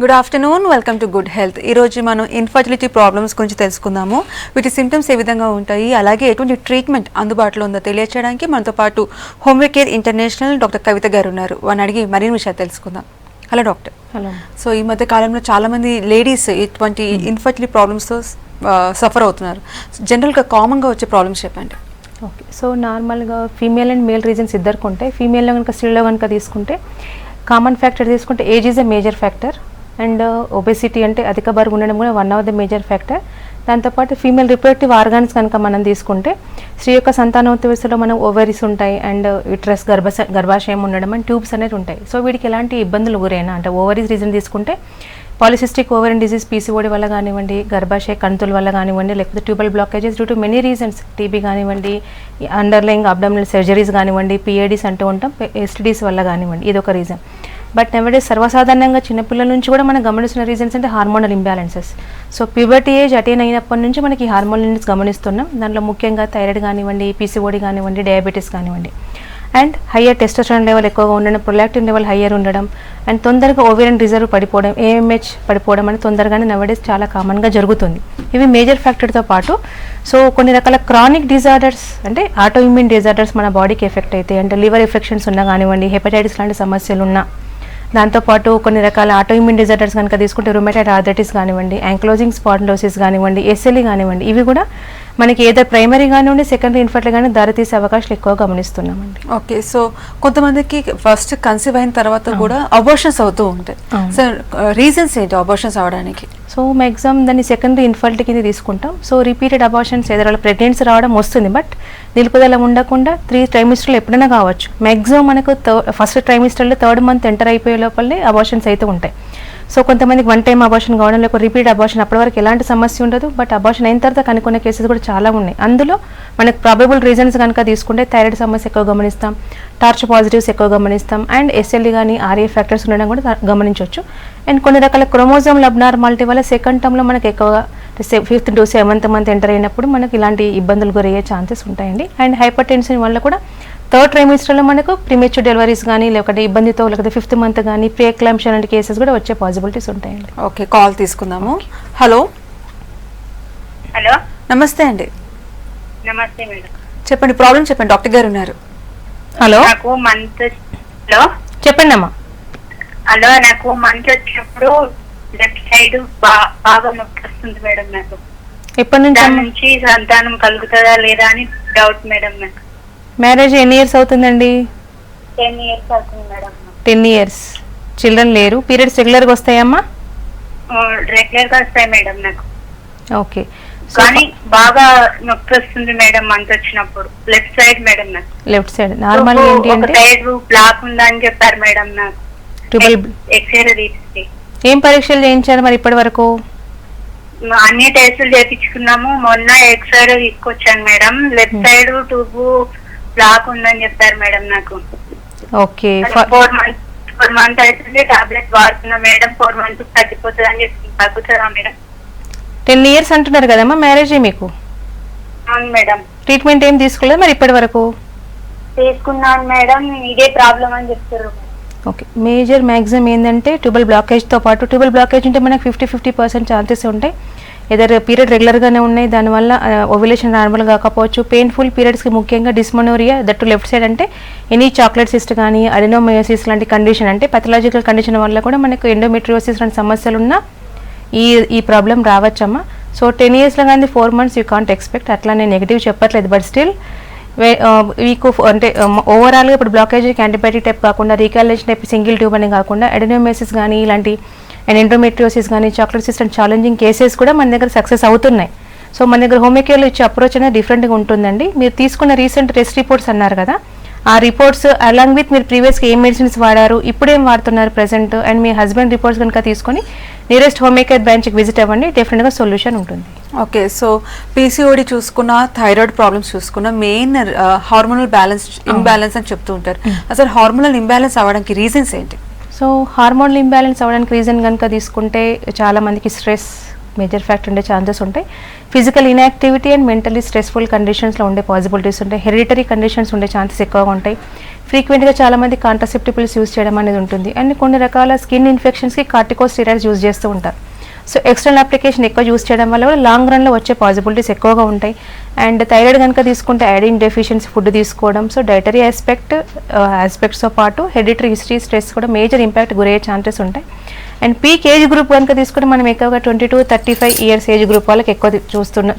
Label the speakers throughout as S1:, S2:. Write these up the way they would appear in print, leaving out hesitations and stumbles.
S1: Good afternoon, welcome to good health. ఈరోజు మనం infertility problems గురించి తెలుసుకుందాము. వీటి సిమ్టమ్స్ ఏ విధంగా ఉంటాయి, అలాగే ఎటువంటి ట్రీట్మెంట్ అందుబాటులో ఉందో తెలియచేయడానికి మనతో పాటు హోమ్వే కేర్ ఇంటర్నేషనల్ డాక్టర్ కవిత గారు ఉన్నారు. వారిని అడిగి మరిన్ని విషయాలు తెలుసుకుందాం. Hello doctor.
S2: హలో.
S1: సో ఈ మధ్య కాలంలో చాలామంది లేడీస్ ఇటువంటి ఇన్ఫర్టిలిటీ ప్రాబ్లమ్స్తో సఫర్ అవుతున్నారు. జనరల్గా కామన్గా వచ్చే ప్రాబ్లమ్స్ చెప్పండి.
S2: ఓకే, సో నార్మల్గా ఫీమేల్ అండ్ మేల్ రీజన్స్ ఇద్దరికి ఉంటాయి. ఫీమేల్లో కనుక స్త్రీలో కనుక తీసుకుంటే కామన్ ఫ్యాక్టర్ తీసుకుంటే age is a major factor and obesity అంటే అధిక బరువు ఉండడం కూడా one of the major factor. దాంతోపాటు ఫీమేల్ రిప్రొడక్టివ్ ఆర్గాన్స్ కనుక మనం తీసుకుంటే స్త్రీ యొక్క సంతానోత్పత్తిలో మనం ఓవరీస్ ఉంటాయి అండ్ యుట్రస్ గర్భాశయం ఉండడం అండ్ ట్యూబ్స్ అనేది ఉంటాయి. సో వీటికి ఎలాంటి ఇబ్బందులు గురైనా అంటే ఓవరీస్ రీజన్ తీసుకుంటే పాలిసిస్టిక్ ఓవరియన్ డిజీజ్ పీసీఓడి వల్ల కానివ్వండి, గర్భాశయ కంతుల వల్ల కానివ్వండి, లేకపోతే tubal blockages due to many reasons, TB కానివ్వండి, అండర్లైయింగ్ అబ్డామినల్ సర్జరీస్ కానివ్వండి, పిఏడీస్ అంటూ ఉంటాం, ఎస్టీడీస్ వల్ల కానివ్వండి, ఇది ఒక రీజన్. బట్ నెవడే సర్వసాధారణంగా చిన్నపిల్లల నుంచి కూడా మనం గమనిస్తున్న రీజన్స్ అంటే hormonal imbalances. So puberty age attain అయినప్పటి నుంచి మనకి హార్మోనల్ గమనిస్తున్నాం. దాంట్లో ముఖ్యంగా థైరాయిడ్ కానివ్వండి, పీసీఓడి కానివ్వండి, డయాబెటీస్ కానివ్వండి, అండ్ హయ్యర్ టెస్టోస్టెరాన్ లెవెల్ ఎక్కువగా ఉండడం, ప్రొలాక్టిన్ లెవెల్ హయ్యర్ ఉండడం, అండ్ తొందరగా ఓవేరియన్ రిజర్వ్ పడిపోవడం, ఏఎంహెచ్ పడిపోవడం అనేది తొందరగానే నవడేస్ చాలా కామన్గా జరుగుతుంది. ఇవి మేజర్ ఫ్యాక్టర్తో పాటు సో కొన్ని రకాల క్రానిక్ డిజార్డర్స్ అంటే ఆటో ఇమ్యూన్ డిజార్డర్స్ మన బాడీకి ఎఫెక్ట్ అయితే, అంటే లివర్ ఎఫెక్షన్స్ ఉన్నా కానివ్వండి, హెపటైటిస్ లాంటి సమస్యలు ఉన్నా, దాంతోపాటు కొన్ని రకాల ఆటోఇమ్యూన్ డిజార్డర్స్ కనుక తీసుకుంటే రుమేటాయిడ్ ఆర్థరైటిస్ కానివ్వండి, యాంక్లోజింగ్ స్పాండిలోసిస్ కానివ్వండి, ఎస్ఎల్ఈ కానివ్వండి, ఇవి కూడా మనకి ఏదో ప్రైమరీ కానివ్వండి సెకండరీ ఇన్ఫర్టిలిటీ కానీ దారితీసే అవకాశాలు ఎక్కువ గమనిస్తున్నామండి.
S1: ఓకే, సో కొంతమందికి ఫస్ట్ కన్సీవ్ అయిన తర్వాత కూడా అబార్షన్స్ అవుతూ ఉంటాయి. సో రీజన్స్ ఏంటి అబార్షన్స్ అవడానికి?
S2: సో మ్యాక్సిమం దాన్ని సెకండరీ ఇన్ఫర్టిలిటీ కింద తీసుకుంటాం. సో రిపీటెడ్ అబార్షన్స్ ఏదైనా ప్రెగ్నెన్సీ రావడం వస్తుంది, బట్ నిలుపుదల ఉండకుండా 3 ట్రైమిస్టర్లు ఎప్పుడైనా కావచ్చు. మ్యాక్సిమం మనకు ఫస్ట్ ట్రైమిస్టర్లో 3rd మంత్ ఎంటర్ అయిపోయే లోపలనే అబార్షన్స్ అయితే ఉంటాయి. సో కొంతమందికి 1 టైం అబార్షన్ కావడం, లేకపోతే రిపీట్ అబార్షన్ అప్పటి వరకు ఎలాంటి సమస్య ఉండదు, బట్ అబార్షన్ అయిన తర్వాత కనుక్కునే కేసెస్ కూడా చాలా ఉన్నాయి. అందులో మనకు ప్రాబబుల్ రీజన్స్ కనుక తీసుకుంటే థైరాయిడ్ సమస్య ఎక్కువ గమనిస్తాం, టార్చ్ పాజిటివ్స్ ఎక్కువ గమనిస్తాం, అండ్ ఎస్ఎల్ఈ కానీ ఆర్ఏ ఫ్యాక్టర్స్ ఉండడం కూడా గమనించవచ్చు. అండ్ కొన్ని రకాల క్రోమోజోమ్ అబ్నార్మాలిటీ వల్ల సెకండ్ టర్మ్లో మనకు ఎక్కువగా 5th to 7th month enter అయినప్పుడు మనకి ఇలాంటి ఇబ్బందులు గురయ్యే ఛాన్సెస్ ఉంటాయండి. అండ్ హైపర్ టెన్షన్ వల్ల కూడా 3rd ట్రైమిస్టర్లో మనకు ప్రీమెచ్యూర్ డెలివరీస్ కానీ, లేకపోతే ఇబ్బందితో లేకపోతే 5th మంత్ కానీ ప్రీ ఎక్లాంప్షన్ లాంటి కేసెస్ కూడా వచ్చే పాసిబిలిటీస్ ఉంటాయండి.
S1: ఓకే, కాల్ తీసుకుందాము. హలో.
S3: హలో,
S1: నమస్తే అండి.
S3: నమస్తే మేడం.
S1: చెప్పండి, ప్రాబ్లం చెప్పండి, డాక్టర్ గారు ఉన్నారు.
S2: హలో,
S3: నాకు మంత్ హలో
S2: చెప్పండి అమ్మా.
S3: హలో, నాకు మంత్ వచ్చినప్పుడు లెఫ్ట్ సైడ్ బాగా నొప్పి వస్తుంది మేడం. నాకు
S2: ఎప్పటి
S3: దాని
S2: నుంచి
S3: నుంచి సంతానం కలుగుతుందా లేదా అని డౌట్ మేడం. నాకు
S2: మ్యారేజ్ ఎన్ని ఇయర్స్ అవుతుందండి?
S3: 10 years అవుతుంది మేడం.
S2: 10 years. చిల్డ్రన్ లేరు. పీరియడ్స్ రెగ్యులర్గా వస్తాయమ్మా?
S3: రెగ్యులర్ గా వస్తాయి మేడం నాకు.
S2: ఓకే,
S3: కానీ బాగా నొప్పి వస్తుంది మేడం మంత్ వచ్చినప్పుడు. లెఫ్ట్ సైడ్ మేడం నాకు.
S2: లెఫ్ట్ సైడ్ నార్మల్ ఏంటి అంటే
S3: సైడ్ బ్లాక్ ఉందని చెప్పారు మేడం. నాకు
S2: ట్యూబల్
S3: ఎక్స్రే తీసి
S2: ఏం పరీక్షలు చేయించారు మరి ఇప్పటి వరకు?
S3: అన్ని టెస్టులు చేయించుకున్నాము. మొన్న ఎక్స్రే తీసుకొచ్చాను madam. Left side tube block ఉందని చెప్పారు మేడం నాకు.
S2: ఓకే,
S3: 4 months అయితే టాబ్లెట్ వాడుతున్నా మేడం. 4 months తగ్గిపోతుంది అని చెప్పి తగ్గుతుందా మేడం?
S2: 10 years అంటున్నారు కదమ్మా మ్యారేజ్ మీకు?
S3: అవును మేడం.
S2: ట్రీట్మెంట్ ఏం తీసుకోలేదు మరి ఇప్పటి వరకు?
S3: తీసుకున్నాను మేడం. ఇదే ప్రాబ్లం అని చెప్తారు.
S2: ఓకే, మేజర్ మ్యాక్సిమం ఏంటంటే ట్యూబల్ బ్లాకేజ్తో పాటు, ట్యూబల్ బ్లాకేజ్ ఉంటే మనకు 50% ఛాన్సెస్ ఉంటాయి. ఏదైనా పీరియడ్ రెగ్యులర్గానే ఉన్నాయి, దానివల్ల ఓవ్యులేషన్ నార్మల్ కాకపోవచ్చు. పెయిన్ఫుల్ పీరియడ్స్కి ముఖ్యంగా డిస్మోనోరియా, దట్ లెఫ్ట్ సైడ్ అంటే ఎనీ చాక్లెట్ సిస్ట్ కానీ, అడినోమయోసిస్ లాంటి కండిషన్ అంటే పెథలాజికల్ కండిషన్ వల్ల కూడా మనకు ఎండోమెట్రియోసిస్ లాంటి సమస్యలు ఉన్నా ఈ ప్రాబ్లం రావచ్చమ్మా. సో 10 yearsలో కానీ 4 months యూ కాంట్ ఎక్స్పెక్ట్. అట్లా నేను నెగిటివ్ చెప్పట్లేదు, బట్ స్టిల్ వీకు అంటే ఓవరాల్గా ఇప్పుడు బ్లాకేజ్కి యాంటీబయాటిక్ టైప్ కాకుండా, రీకాలేషన్ టైప్ సింగిల్ ట్యూబ్ అని కాకుండా అడినోమయోసిస్ కానీ ఇలాంటి అండ్ ఎండోమెట్రియోసిస్ కానీ, చాక్లెట్ సిస్టమ్ ఛాలెంజింగ్ కేసెస్ కూడా మన దగ్గర సక్సెస్ అవుతున్నాయి. సో మన దగ్గర హోమ్ కేర్లో ఇచ్చే అప్రోచ్ అనేది డిఫరెంట్గా ఉంటుందండి. మీరు తీసుకున్న రీసెంట్ టెస్ట్ రిపోర్ట్స్ అన్నారు కదా, ఆ రిపోర్ట్స్ అలాంగ్ విత్ మీరు ప్రీవియస్గా ఏం మెడిసిన్స్ వాడారు, ఇప్పుడేం వాడుతున్నారు present, and me husband reports కనుక తీసుకొని నియరెస్ట్ హోమ్ కేర్ బ్రాంచ్కి విజిట్ అవ్వండి, డెఫినెట్గా సొల్యూషన్ ఉంటుంది.
S1: ఓకే, సో పీసీఓడి చూసుకున్న, థైరాయిడ్ ప్రాబ్లమ్స్ చూసుకున్న, మెయిన్ హార్మోనల్ బ్యాలెన్స్ ఇంబ్యాలెన్స్ అని చెప్తూ ఉంటారు. అసలు హార్మోనల్ ఇంబ్యాలెన్స్ అవ్వడానికి రీజన్స్ ఏంటి?
S2: సో హార్మోనల్ ఇంబ్యాలెన్స్ అవ్వడానికి రీజన్ కనుక తీసుకుంటే చాలా మందికి స్ట్రెస్, మేజర్ ఫ్యాక్టర్ ఉండే ఛాన్సెస్ ఉంటాయి. Physical inactivity and mentally stressful కండిషన్స్లో ఉండే పాసిబిలిటీస్ ఉంటాయి. హెరిడిటరీ కండిషన్స్ ఉండే ఛాన్సెస్ ఎక్కువగా ఉంటాయి. ఫ్రీక్వెంట్గా చాలామంది కాంట్రాసెప్టివ్ పిల్స్ యూజ్ చేయడం అనేది ఉంటుంది. అండ్ కొన్ని రకాల స్కిన్ ఇన్ఫెక్షన్స్కి కార్టికోస్టెరాయిడ్స్ యూజ్ చేస్తూ ఉంటారు. సో ఎక్స్టర్నల్ అప్లికేషన్ ఎక్కువ యూజ్ చేయడం వల్ల కూడా లాంగ్ రన్లో వచ్చే పాసిబిలిటీస్ ఎక్కువగా ఉంటాయి. అండ్ థైరాయిడ్ కనుక తీసుకుంటే ఐరన్ డెఫిషియన్సీ ఫుడ్ తీసుకోవడం, సో డైటరీ ఆస్పెక్ట్స్తో పాటు హెరిడిటరీ హిస్టరీ స్ట్రెస్ కూడా మేజర్ ఇంపాక్ట్ గురయ్యే ఛాన్సెస్ ఉంటాయి. అండ్ పీక్ ఏజ్ గ్రూప్ కనుక తీసుకుంటే మనం ఎక్కువగా 22-35 ఇయర్స్ ఏజ్ గ్రూప్ వాళ్ళకి ఎక్కువ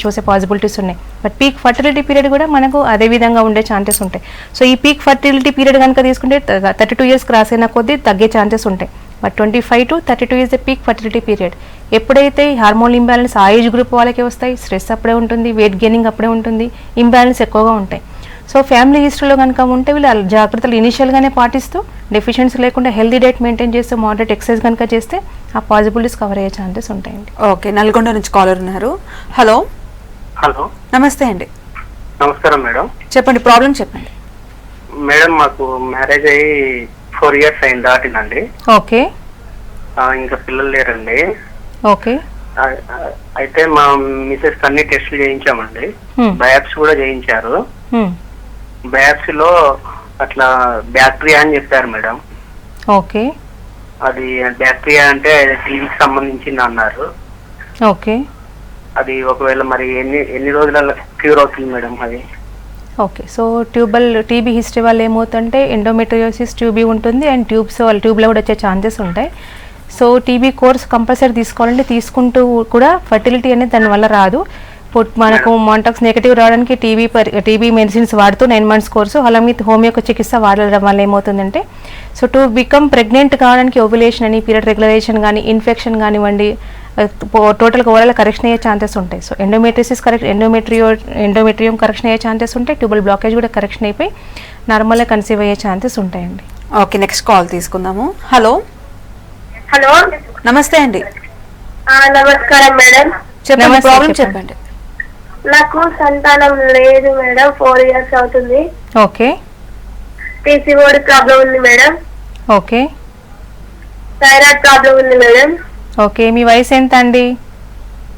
S2: చూసే పాసిబిలిటీస్ ఉన్నాయి. బట్ పీక్ ఫర్టిలిటీ పీరియడ్ కూడా మనకు అదే విధంగా ఉండే ఛాన్సెస్ ఉంటాయి. సో ఈ పీక్ ఫర్టిలిటీ పీరియడ్ కనుక తీసుకుంటే 32 ఇయర్స్ క్రాస్ అయిన కొద్దీ తగ్గే ఛాన్సెస్ ఉంటాయి. But 25-32 is the peak fertility period. ఎప్పుడైతే హార్మోన్ ఇంబ్యాలెన్స్ ఆ ఏజ్ గ్రూప్ వాళ్ళకే వస్తాయి, స్ట్రెస్ అప్పుడే ఉంటుంది, వెయిట్ గెయినింగ్ అప్పుడే ఉంటుంది, ఇంబ్యాలెన్స్ ఎక్కువగా ఉంటాయి. సో ఫ్యామిలీ హిస్టరీలో కనుక ఉంటే వీళ్ళు జాగ్రత్తలు ఇనిషియల్గానే పాటిస్తూ డెఫిషియన్సీ లేకుండా హెల్దీ డైట్ మెయింటైన్ చేస్తూ మోడరేట్ ఎక్సర్సైజ్ కనుక చేస్తే ఆ పాసిబిలిటీస్ కవర్ అయ్యే ఛాన్సెస్ ఉంటాయండి.
S1: ఓకే, నల్గొండ నుంచి కాలర్ ఉన్నారు. హలో.
S4: హలో,
S1: నమస్తే అండి.
S4: నమస్కారం మేడం.
S1: చెప్పండి, ప్రాబ్లం చెప్పండి.
S4: మేడం మాకు మ్యారేజ్ అయ్యి 4 years అయింది, దాటిందండి.
S2: ఓకే.
S4: ఇంకా పిల్లలు లేరండి.
S2: ఓకే.
S4: అయితే మా మిసెస్ అన్ని టెస్టులు చేయించామండి. బయాప్సీ కూడా చేయించారు. బయాప్సీలో అట్లా బ్యాక్టీరియా అని చెప్పారు మేడం.
S2: ఓకే.
S4: అది బ్యాక్టీరియా అంటే టీబీకి సంబంధించింది అన్నారు.
S2: ఓకే.
S4: అది ఒకవేళ మరి ఎన్ని రోజులలో క్యూర్ అవుతుంది మేడం అది?
S2: ఓకే. సో టీబీ హిస్టరీ వల్ల ఏమవుతుందంటే ఎండోమెట్రియోసిస్ ట్యూబీ ఉంటుంది అండ్ ట్యూబ్లో కూడా వచ్చే ఛాన్సెస్ ఉంటాయి. సో టీబీ కోర్స్ కంపల్సరీ తీసుకోవాలంటే తీసుకుంటూ కూడా ఫర్టిలిటీ అనేది దానివల్ల రాదు. మనకు మాంటాక్స్ నెగటివ్ రావడానికి టీబీ మెడిసిన్స్ వాడుతూ 9 months కోర్సు అలాగే హోమియో చికిత్స వాడడం వల్ల ఏమవుతుందంటే సో టు బికమ్ ప్రెగ్నెంట్ కావడానికి ఓవ్యులేషన్ అని, పీరియడ్ రెగ్యులేషన్ కానీ, ఇన్ఫెక్షన్ కానివ్వండి, టోటల్గా ఓవరాల్ కరెక్షన్ అయ్యే ఛాన్సెస్ ఉంటాయి. సో ఎండోమెట్రిసిస్ ఎండోమెట్రియం కరెక్షన్ అయ్యే ఛాన్సెస్ ఉంటాయి. ట్యూబల్ బ్లాకేజ్ కూడా కరెక్షన్ అయిపోయి నార్మల్గా కన్సీవ్ అయ్యే ఛాన్సెస్ ఉంటాయండి.
S1: ఓకే, నెక్స్ట్ కాల్ తీసుకుందాము. హలో.
S3: హలో,
S1: నమస్తే అండి.
S3: నమస్కారం మేడం.
S1: చెప్పండి, ప్రాబ్లం చెప్పండి.
S3: నాకు సంతానం లేదు మేడం, 4 years అవుతుంది.
S2: ఓకే.
S3: పీసీఓడి ప్రాబ్లం ఉంది మేడం.
S2: ఓకే.
S3: థైరాయిడ్ ప్రాబ్లం ఉంది మేడం.
S2: ఓకే. మీ వయసు ఎంత అండి?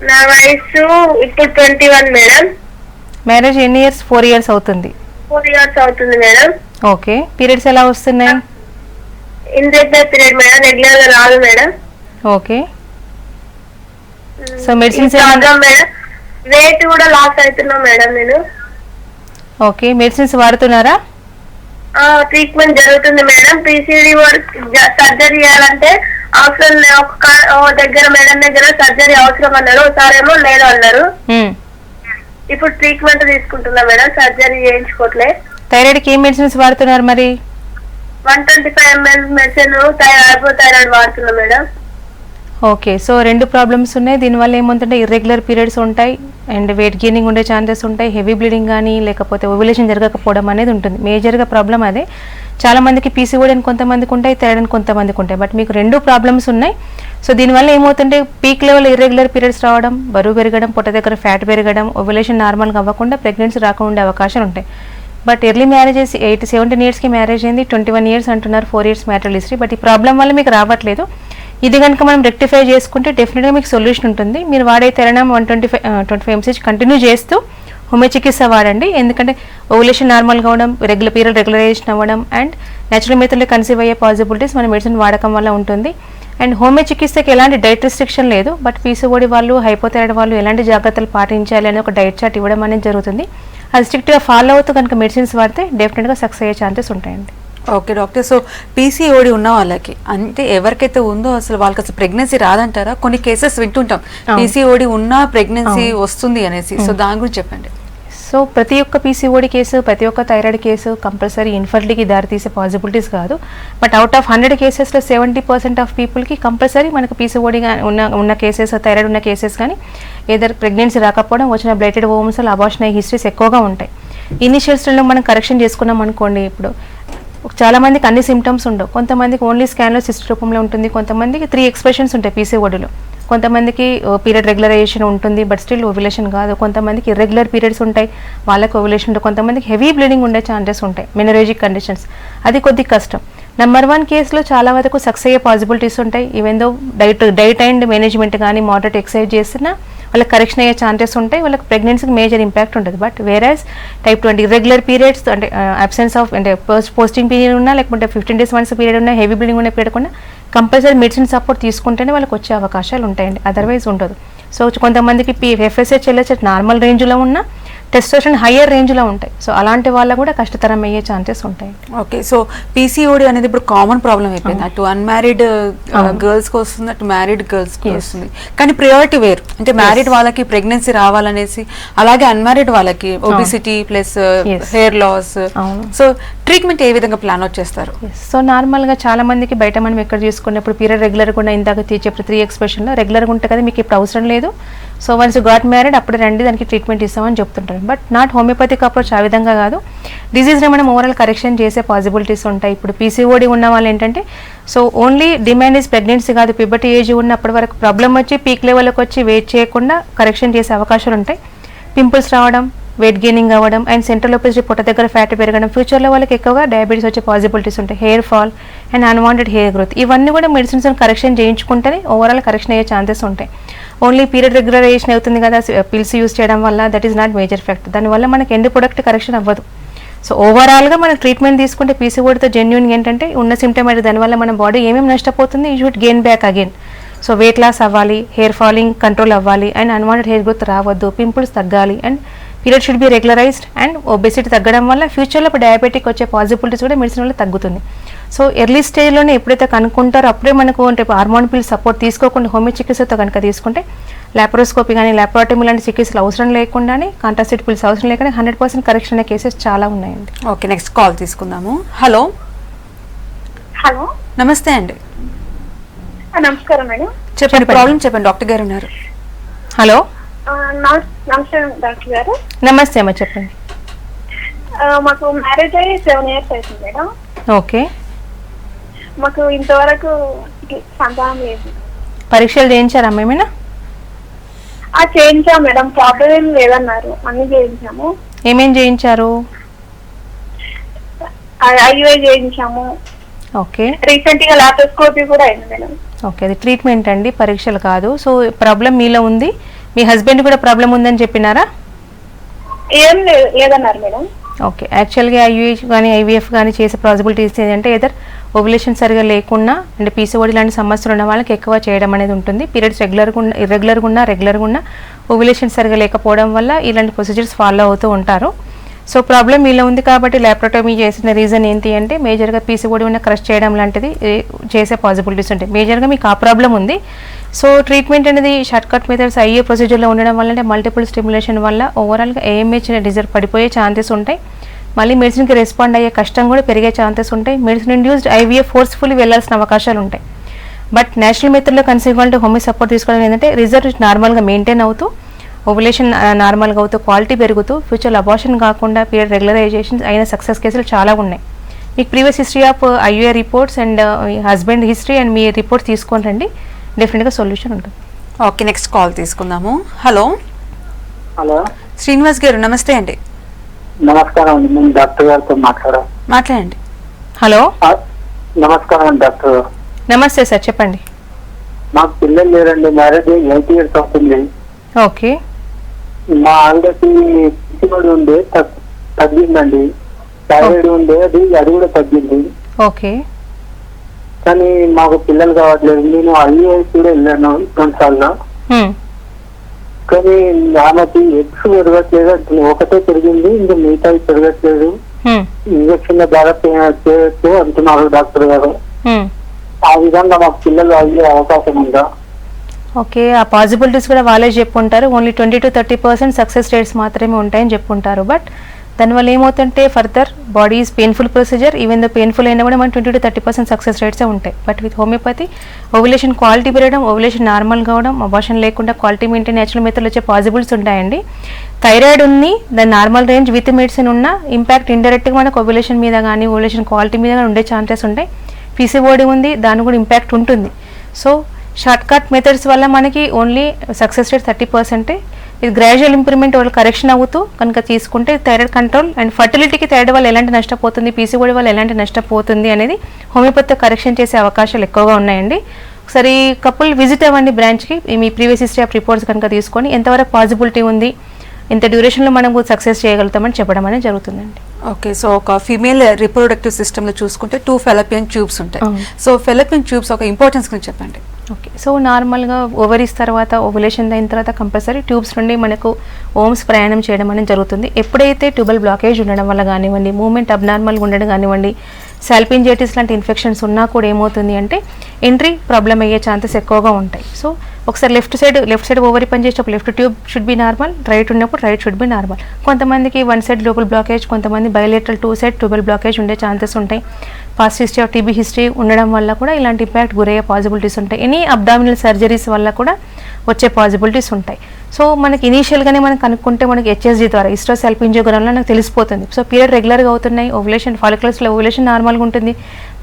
S3: నా వయసు ఇప్పుడు 21 మేడం.
S2: మ్యారేజ్ ఎన్ని ఇయర్స్? 4 years అవుతుంది.
S3: 4 years అవుతుంది మేడం.
S2: ఓకే. పీరియడ్స్ ఎలా వస్తున్నాయి?
S3: ఇర్రెగ్యులర్ పీరియడ్ మేడం, రెగ్యులర్ గా రాదు madam.
S2: Okay. So medicines
S3: madam, weight కూడా లాస్ అవుతున్నా మేడం నేను.
S2: ఓకే. మెడిసిన్స్ వాడుతున్నారా?
S3: ట్రీట్మెంట్ జరుగుతుంది మేడం. పీసీడీ సర్జరీ చేయాలంటే అవసరం దగ్గర మేడం దగ్గర సర్జరీ అవసరం అన్నారు, ఒకసారేమో లేదు అన్నారు. ఇప్పుడు ట్రీట్మెంట్ తీసుకుంటున్నా మేడం, సర్జరీ చేయించుకోవట్లే.
S2: థైరాయిడ్ కి ఏం మెడిసిన్స్ వాడుతున్నారు మరి?
S3: 125 ml మెడిసిన్ థైరాయిడ్ వాడుతున్నా మేడం.
S2: ఓకే. సో 2 ప్రాబ్లమ్స్ ఉన్నాయి. దీనివల్ల ఏమవుతుంటే ఇర్రెగ్యులర్ పీరియడ్స్ ఉంటాయి అండ్ వెయిట్ గెయినింగ్ ఉండే ఛాన్సెస్ ఉంటాయి. హెవీ బ్లీడింగ్ కానీ లేకపోతే ఓవ్యులేషన్ జరగకపోవడం అనేది ఉంటుంది. మేజర్గా ప్రాబ్లం అదే. చాలా మందికి పీసీఓడి అని కొంతమందికి ఉంటాయి, థైరాయిడ్ అని కొంతమందికి ఉంటాయి. బట్ మీకు 2 ప్రాబ్లమ్స్ ఉన్నాయి. సో దీనివల్ల ఏమవుతుంటే పీక్ లెవెల్ ఇర్రెగ్యులర్ పీరియడ్స్ రావడం, బరువు పెరగడం, పొట్ట దగ్గర ఫ్యాట్ పెరగడం, ఓవ్యులేషన్ నార్మల్గా అవ్వకుండా ప్రెగ్నెన్సీ రాకుండా ఉండే అవకాశాలు ఉంటాయి. బట్ ఎర్లీ మ్యారేజెస్ 17 yearsకి మ్యారేజ్ అయింది, 21 years అంటున్నారు, 4 years మ్యాటరల్ హిస్టరీ. బట్ ఈ ప్రాబ్లం వల్ల మీకు రావట్లేదు. ఇది కనుక మనం రెక్టిఫై చేసుకుంటే డెఫినెట్గా మీకు సొల్యూషన్ ఉంటుంది. మీరు వాడే తెరణం 125 mg కంటిన్యూ చేస్తూ హోమియో చికిత్స వాడండి. ఎందుకంటే ఓవ్యులేషన్ నార్మల్గా అవ్వడం, పీరియడ్ రెగ్యులరైజేషన్ అవ్వడం అండ్ నేచురల్ మెథడ్లో కన్సీవ్ అయ్యే పాసిబిలిటీస్ మన మెడిసిన్ వాడకం వల్ల ఉంటుంది. అండ్ హోమియో చికిత్సకి ఎలాంటి డైట్ రిస్ట్రిక్షన్ లేదు. బట్ పీసీఓడి వాళ్ళు, హైపోథైరాయిడ్ వాళ్ళు ఎలాంటి జాగ్రత్తలు పాటించాలి అని ఒక డైట్ చార్ట్ ఇవ్వడం అనేది జరుగుతుంది. అది స్ట్రిక్ట్గా ఫాలో అవుతూ కనుక మెడిసిన్స్ వాడితే డెఫినెట్గా సక్సెస్ అయ్యే ఛాన్సెస్ ఉంటాయండి.
S1: Okay doctor. సో పీసీఓడి ఉన్న వాళ్ళకి, అంటే ఎవరికైతే ఉందో అసలు వాళ్ళకి అసలు ప్రెగ్నెన్సీ రాదంటారా? కొన్ని కేసెస్ వింటుంటాం పీసీఓడి ఉన్నా ప్రెగ్నెన్సీ వస్తుంది అనేసి. సో దాని గురించి చెప్పండి.
S2: సో ప్రతి ఒక్క పీసీఓడి కేసు, ప్రతి ఒక్క థైరాయిడ్ కేసు కంపల్సరీ ఇన్ఫర్టిలిటీకి దారితీసే పాసిబిలిటీస్ కాదు. బట్ అవుట్ ఆఫ్ 100 కేసెస్లో 70% ఆఫ్ పీపుల్కి కంపల్సరీ మనకు పీసీఓడి ఉన్న కేసెస్, థైరాయిడ్ ఉన్న కేసెస్ కానీ ఏదైనా ప్రెగ్నెన్సీ రాకపోవడం, వచ్చిన బ్లైటెడ్ ఓమ్స్, అబార్షన్ అయ్యే హిస్టరీస్ ఎక్కువగా ఉంటాయి. ఇనిషియల్స్లో మనం కరెక్షన్ చేసుకున్నాం అనుకోండి, ఇప్పుడు చాలామందికి అన్ని సిమ్టమ్స్ ఉండవు. కొంతమందికి ఓన్లీ స్కాన్లో సిస్ట్ రూపంలో ఉంటుంది, కొంతమందికి 3 expressions ఉంటాయి పీసీఓడిలో. కొంతమందికి పీరియడ్ రెగ్యులరైజేషన్ ఉంటుంది బట్ స్టిల్ ఓవ్యులేషన్ కాదు. కొంతమందికి ఇర్రెగ్యులర్ పీరియడ్స్ ఉంటాయి, వాళ్ళకి ఓవ్యులేషన్ ఉంటుంది. కొంతమందికి హెవీ బ్లీడింగ్ ఉండే ఛాన్సెస్ ఉంటాయి, మెనోరేజిక్ కండిషన్స్, అది కొద్ది కష్టం. నెంబర్ 1 కేసులో చాలా వరకు సక్సెస్ అయ్యే పాసిబిలిటీస్ ఉంటాయి. Even though diet and management కానీ మోడరేట్ ఎక్సర్సైజ్ చేసినా వాళ్ళకి కరెక్షన్ అయ్యే ఛాన్సెస్ ఉంటాయి, వాళ్ళకి ప్రెగ్నెన్సీకి మేజర్ ఇంపాక్ట్ ఉంటుంది. But whereas type 2 regular periods అంటే అబ్సెన్స్ ఆఫ్ అంటే పోస్టింగ్ పీరియడ్ ఉన్నా లేకపోతే 15 days వన్స్ పీరియడ్ ఉన్నా హెవీ బ్లీడింగ్ ఉన్న పీరియడ్ ఉన్నా కంపల్సరీ మెడిసిన్ సపోర్ట్ తీసుకుంటేనే వాళ్ళకి వచ్చే అవకాశాలు ఉంటాయండి, అదర్వైజ్ ఉండదు. సో కొంతమందికి FSH LH నార్మల్ రేంజ్లో ఉన్న టెస్టోస్టెరాన్ హయ్యర్ రేంజ్లో ఉంటాయి. సో అలాంటి వాళ్ళకు కూడా కష్టతరం అయ్యే ఛాన్సెస్ ఉంటాయి.
S1: ఓకే, సో PCOD అనేది ఇప్పుడు కామన్ ప్రాబ్లం అయిపోయింది. అటు అన్మ్యారీడ్ గర్ల్స్కి వస్తుంది, అటు మ్యారీడ్ గర్ల్స్కి వస్తుంది. కానీ ప్రియారిటీ వేరు, అంటే మ్యారీడ్ వాళ్ళకి ప్రెగ్నెన్సీ రావాలనేసి, అలాగే అన్మ్యారీడ్ వాళ్ళకి obesity plus hair loss. So treatment ఏ విధంగా ప్లాన్ అవుట్ చేస్తారు?
S2: సో నార్మల్గా చాలా మందికి బయట మనం ఎక్కడ చూసుకున్నప్పుడు పీరియడ్ రెగ్యులర్గా ఉన్న ఇందాక చెప్పిన 3 ఎక్స్ప్రెషన్లో రెగ్యులర్గా ఉంటే కదా మీకు ఇప్పుడు అవసరం లేదు, సో వన్స్ గాట్ మ్యారీడ్ అప్పుడు రండి దానికి ట్రీట్మెంట్ ఇస్తామని చెప్తుంటారు. బట్ నాట్ హోమియోపతిక్ అప్రోచ్ ఆ విధంగా కాదు. డిజీజ్ని మనం ఓవరాల్ కరెక్షన్ చేసే పాసిబిలిటీస్ ఉంటాయి. ఇప్పుడు PCOD ఉన్న వాళ్ళు ఏంటంటే so only demand is pregnancy కాదు, పిబటి ఏజ్ ఉన్నప్పటి వరకు ప్రాబ్లం వచ్చి పీక్ లెవెల్కి వచ్చి వెయిట్ చేయకుండా కరెక్షన్ చేసే అవకాశాలు ఉంటాయి. పింపుల్స్ రావడం, వెయిట్ గెయినింగ్ అవ్వడం అండ్ సెంట్రల్ ఒబెసిటీ పొట్ట దగ్గర ఫ్యాట్ పెరగడం, ఫ్యూచర్లో వాళ్ళకి ఎక్కువగా డయాబెటీస్ వచ్చే పాసిబిలిటీస్ ఉంటాయి. Hair fall and unwanted hair growth, ఇవన్నీ కూడా మెడిసిన్స్ కరెక్షన్ చేయించుకుంటేనే ఓవరాల్ కరెక్షన్ అయ్యే ఛాన్సెస్ ఉంటాయి. ఓన్లీ పీరియడ్ రెగ్యులరైజేషన్ అవుతుంది కదా పిల్స్ యూస్ చేయడం వల్ల, that is not major fact. దానివల్ల మనకి ఎండ్ ప్రొడక్ట్ కరెక్షన్ అవ్వదు. సో ఓవరాల్గా మనం ట్రీట్మెంట్ తీసుకుంటే PCODతో జెన్యున్ ఏంటంటే ఉన్న సిమ్టమ్ అయితే దానివల్ల మన బాడీ ఏమేమి నష్టపోతుంది, you should gain back again. So weight loss అవ్వాలి, హెయిర్ ఫాలింగ్ కంట్రోల్ అవ్వాలి అండ్ అన్వాంటెడ్ హెయిర్ గ్రోత్ రావద్దు, పింపుల్స్ తగ్గాలి and period should be regularized and obesity తగ్గడం వల్ల ఫ్యూచర్లో ఇప్పుడు డయాబెటిక్ వచ్చే పాసిబిలిటీస్ కూడా మెడిసిన్ వల్ల తగ్గుతుంది. సో ఎర్లీ స్టేజ్లోనే ఎప్పుడైతే కనుక్కుంటారో అప్పుడే మనకు అంటే హార్మోన్ పిల్ సపోర్ట్ తీసుకోకుండా హోమియో చికిత్సతో కనుక తీసుకుంటే లాప్రోస్కోపీ కానీ లాప్రోటమీ లాంటి చికిత్సలు అవసరం లేకుండానే కాంట్రాసెప్టివ్ పిల్స్ అవసరం లేకుండా 100% కరెక్షన్ అయ్యే కేసెస్ చాలా ఉన్నాయండి.
S1: ఓకే, నెక్స్ట్ కాల్ తీసుకుందాము. హలో
S3: హలో,
S1: నమస్తే అండి.
S3: నమస్కారం మేడం.
S1: చెప్పండి, ప్రాబ్లం చెప్పండి, డాక్టర్ గారు ఉన్నారు.
S2: హలో,
S3: నమస్తే డాక్టర్ గారు.
S2: నమస్తే అమ్మ, చెప్పండి.
S3: మాకు మ్యారేజ్ అయ్యి 7 years అవుతుంది మేడం.
S2: ఓకే,
S3: మాకు ఇంతవరకు సంతానం లేదు.
S2: పరీక్షలు చేయించారమ్మా ఏమైనా?
S3: చేయించాం మేడం, ప్రాబ్లం ఏం లేదన్నారు, అన్ని చేయించాము.
S2: ఏమేం చేయించారు?
S3: IUI చేయించాము.
S2: ఓకే,
S3: రీసెంట్ గా లాప్రోస్కోపీ కూడా అయింది మేడం.
S2: ఓకే, అది ట్రీట్మెంట్ అండి, పరీక్షలు కాదు. సో ప్రాబ్లం మీలో ఉంది, మీ హస్బెండ్ కూడా ప్రాబ్లం ఉందని చెప్పినారా?
S3: ఏం లేదన్నారు మేడం.
S2: ఓకే, యాక్చువల్గా IUI కానీ IVF కానీ చేసే పాసిబిలిటీస్ ఏంటంటే ఎదర్ ఓవ్యులేషన్ సరిగా లేకున్నా అంటే PCOD లాంటి సమస్యలు ఉన్న వాళ్ళకి ఎక్కువ చేయడం అనేది ఉంటుంది. పీరియడ్స్ రెగ్యులర్గా ఉన్నా ఓవ్యులేషన్ సరిగా లేకపోవడం వల్ల ఇలాంటి ప్రొసీజర్స్ ఫాలో అవుతూ ఉంటారు. సో ప్రాబ్లం మీలో ఉంది కాబట్టి లాప్రోటమీ చేసిన రీజన్ ఏంటి అంటే మేజర్గా PCOD ఉన్న క్రష్ చేయడం లాంటిది చేసే పాసిబిలిటీస్ ఉంటాయి. మేజర్గా మీకు ఆ ప్రాబ్లం ఉంది. సో ట్రీట్మెంట్ అనేది షార్ట్ కట్ మెథడ్స్ అయ్యే ప్రొసీజర్లో ఉండడం వల్ల అంటే మల్టిపుల్ స్టిమ్యులేషన్ వల్ల ఓవరాల్గా AMH రిజల్ట్ పడిపోయే ఛాన్సెస్ ఉంటాయి. మళ్ళీ మెడిసిన్కి రెస్పాండ్ అయ్యే కష్టం కూడా పెరిగే ఛాన్సెస్ ఉంటాయి. మెడిసిన్ ఇండ్యూస్డ్ IVF ఫోర్స్ఫుల్లీ వెళ్లాల్సిన అవకాశాలు ఉంటాయి. బట్ నేషనల్ మెథడ్లో కన్సిక్వెంట్ హోమియో సపోర్ట్ తీసుకోవడం ఏంటంటే రిజల్ట్ నార్మల్గా మెయింటైన్ అవుతూ ఓవ్యులేషన్ నార్మల్గా అవుతూ క్వాలిటీ పెరుగుతూ ఫ్యూచర్లో అబార్షన్ కాకుండా పీరియడ్ రెగ్యులరైజేషన్ అయిన సక్సెస్ కేసులు చాలా ఉన్నాయి. మీకు previous history of IUI reports and husband history and me reports తీసుకొని రండి, డెఫినెట్గా సొల్యూషన్ ఉంటుంది.
S1: ఓకే, నెక్స్ట్ కాల్ తీసుకుందాము. హలో
S5: హలో,
S1: శ్రీనివాస్ గారు, నమస్తే అండి.
S5: నమస్కారం అండి, నేను డాక్టర్ గారితో
S1: మాట్లాడండి.
S2: హలో,
S5: నమస్కారం అండి డాక్టర్ గారు.
S2: నమస్తే సార్, చెప్పండి.
S5: మాకు పిల్లలు లేరండి, మ్యారేజ్ 8 years అవుతుంది.
S2: ఓకే,
S5: మా ఆవిడకి PCOD ఉండే తగ్గిందండి, థైరాయిడ్ ఉండే అది కూడా తగ్గింది.
S2: ఓకే,
S5: కానీ మాకు పిల్లలు కావట్లేదు. నేను IUI కూడా వెళ్ళాను 2 సార్లు, కానీ ఆమెకి ఎగ్స్ పెరగట్లేదు, ఒకటే పెరిగింది, ఇంకా మిగతావి పెరగట్లేదు. ఇంజక్షన్ ద్వారా చేయొచ్చు అంటున్నారు డాక్టర్ గారు. ఆ విధంగా మాకు పిల్లలు అయ్యే అవకాశం ఉందా?
S2: ఓకే, ఆ పాసిబిలిటీస్ కూడా వాళ్ళే చెప్పుంటారు. ఓన్లీ 20 to 30% సక్సెస్ రేట్స్ మాత్రమే ఉంటాయని చెప్పుంటారు. బట్ దానివల్ల ఏమవుతుంటే further body is painful procedure, even though painful అయినా కూడా మనకి 20 to 30% సక్సెస్ రేట్సే ఉంటాయి. But with homeopathy ovulation quality పెరగడం, ఓవ్యులేషన్ నార్మల్ కావడం, అబార్షన్ లేకుండా క్వాలిటీ మెయింటైన్ నేచురల్ మెథడ్లో వచ్చే పాసిబిలిటీస్ ఉంటాయండి. థైరాయిడ్ ఉంది, దాని నార్మల్ రేంజ్ విత్ మెడిసిన్ ఉన్న ఇంపాక్ట్ ఇండైరెక్ట్గా మనకు ఓవ్యులేషన్ మీద కానీ ఓవ్యులేషన్ క్వాలిటీ మీద కానీ ఉండే ఛాన్సెస్ ఉంటాయి. PCOD ఉంది, దాని కూడా ఇంపాక్ట్ ఉంటుంది. సో షార్ట్ కట్ మెథడ్స్ వల్ల మనకి ఓన్లీ సక్సెస్ రేట్ 30%. ఇది గ్రాడ్యువల్ ఇంప్రూవ్మెంట్ వాళ్ళు కరెక్షన్ అవుతూ కనుక తీసుకుంటే థైరాయిడ్ కంట్రోల్ అండ్ ఫర్టిలిటీకి థైరాయిడ్ వల్ల ఎలాంటి నష్టపోతుంది, పీసీఓడి వల్ల ఎలాంటి నష్టపోతుంది అనేది హోమియోపతి కరెక్షన్ చేసే అవకాశాలు ఎక్కువగా ఉన్నాయండి. ఒకసారి కపుల్ విజిట్ అవ్వండి బ్రాంచ్కి, మీ ప్రీవియస్ హిస్టరీ ఆఫ్ రిపోర్ట్స్ కనుక తీసుకొని ఎంతవరకు పాసిబిలిటీ ఉంది, ఎంత డ్యూరేషన్లో మనము సక్సెస్ చేయగలుగుతామని చెప్పడం అనేది జరుగుతుందండి.
S1: ఓకే, సో ఒక ఫీమేల్ రిప్రొడక్టివ్ సిస్టంలో చూసుకుంటే 2 ఫెలోపియన్ ట్యూబ్స్ ఉంటాయి. సో ఫెలోపియన్ ట్యూబ్స్ ఒక ఇంపార్టెన్స్ గురించి చెప్పండి.
S2: ఓకే, సో నార్మల్గా ఓవరీస్ తర్వాత ఓవులేషన్ అయిన తర్వాత కంపల్సరీ ట్యూబ్స్ నుండి మనకు ఓమ్స్ ప్రయాణం చేయడం అనేది జరుగుతుంది. ఎప్పుడైతే ట్యూబల్ బ్లాకేజ్ ఉండడం వల్ల కానివ్వండి, మూమెంట్ అబ్నార్మల్గా ఉండడం కానివ్వండి, సాల్పింజైటిస్ లాంటి ఇన్ఫెక్షన్స్ ఉన్నా కూడా ఏమవుతుంది అంటే ఎంట్రీ ప్రాబ్లం అయ్యే ఛాన్సెస్ ఎక్కువగా ఉంటాయి. సో ఒకసారి లెఫ్ట్ సైడ్ ఓవరీ పనిచేసేటప్పుడు left tube should be normal, right ఉన్నప్పుడు రైట్ షుడ్ బి నార్మల్. కొంతమందికి 1 సైడ్ లోపల్ బ్లాకేజ్, కొంతమంది బయోలేటరల్ 2 సైడ్ ట్యూబల్ బ్లాకేజ్ ఉండే ఛాన్సెస్ ఉంటాయి. Past history of TB history ఉండడం వల్ల కూడా ఇలాంటి ఇంపాక్ట్ గురయ్యే పాసిబిలిటీస్ ఉంటాయి. ఎనీ అబ్డామినల్ సర్జరీస్ వల్ల కూడా వచ్చే పాసిబిలిటీస్ ఉంటాయి. సో మనకి ఇనీషియల్గానే మనం కనుక్కుంటే మనకి హెచ్ఎస్జీ ద్వారా హిస్టోసాల్పింజియోగ్రామ్లో నాకు తెలిసిపోతుంది. సో పీరియడ్ రెగ్యులర్గా అవుతున్నాయి, ఓవులేషన్ ఫాలికల్స్లో ఓవులేషన్ నార్మల్గా ఉంటుంది,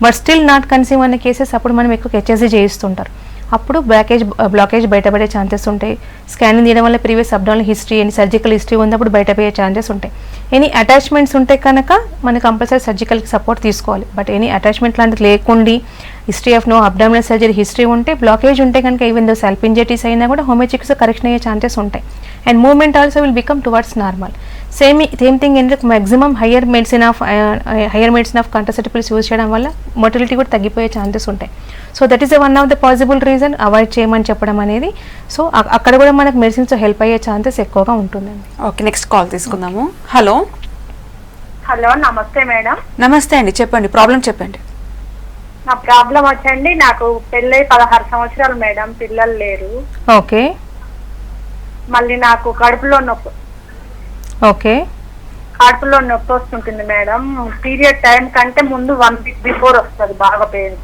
S2: బట్ స్టిల్ నాట్ కన్సీవ్ అనే కేసెస్ అప్పుడు మనం ఎక్కువ హెచ్ఎస్జీ చేయిస్తుంటారు. అప్పుడు బ్లాకేజ్ బయటపడే ఛాన్సెస్ ఉంటాయి. స్కానింగ్ తీయడం వల్ల previous abdominal history, any surgical history ఉన్నప్పుడు బయటపోయే ఛాన్సెస్ ఉంటాయి. ఎనీ అటాచ్మెంట్స్ ఉంటే కనుక మనం కంపల్సరీ సర్జికల్కి సపోర్ట్ తీసుకోవాలి. బట్ ఎనీ అటాచ్మెంట్ లాంటిది లేకుండా history of no abdominal surgery history ఉంటే, బ్లాకేజ్ ఉంటే కనుక ఈవెన్ దో సాల్పింజైటిస్ అయినా కూడా హోమియోచిక్స్ కరెక్షన్ అయ్యే ఛాన్సెస్ ఉంటాయి. And movement also will become towards normal. Same thing ఏంటంటే maximum higher medicine of contraceptives use చేయడం వల్ల మొటిలిటీ కూడా తగ్గిపోయే ఛాన్సెస్ ఉంటాయి. So that is one of the possible reason avoid చేయమని చెప్పడం అనేది. సో అక్కడ కూడా మనకు మెడిసిన్స్ హెల్ప్ అయ్యే ఛాన్సెస్ ఎక్కువగా ఉంటుందండి.
S1: ఓకే, నెక్స్ట్ కాల్ తీసుకుందాము. హలో
S3: నమస్తే మేడం.
S1: నమస్తే అండి, చెప్పండి ప్రాబ్లం చెప్పండి.
S3: నా ప్రాబ్లం వచ్చండి, నాకు పెళ్ళై 16 సంవత్సరాలు మేడం, పిల్లలు లేరు.
S2: ఓకే,
S3: మళ్ళీ నాకు కడుపులో నొప్పి వస్తుంటుంది మేడం. పీరియడ్ టైం కంటే ముందు 1 వీక్ బిఫోర్ వస్తుంది బాగా పెయిన్.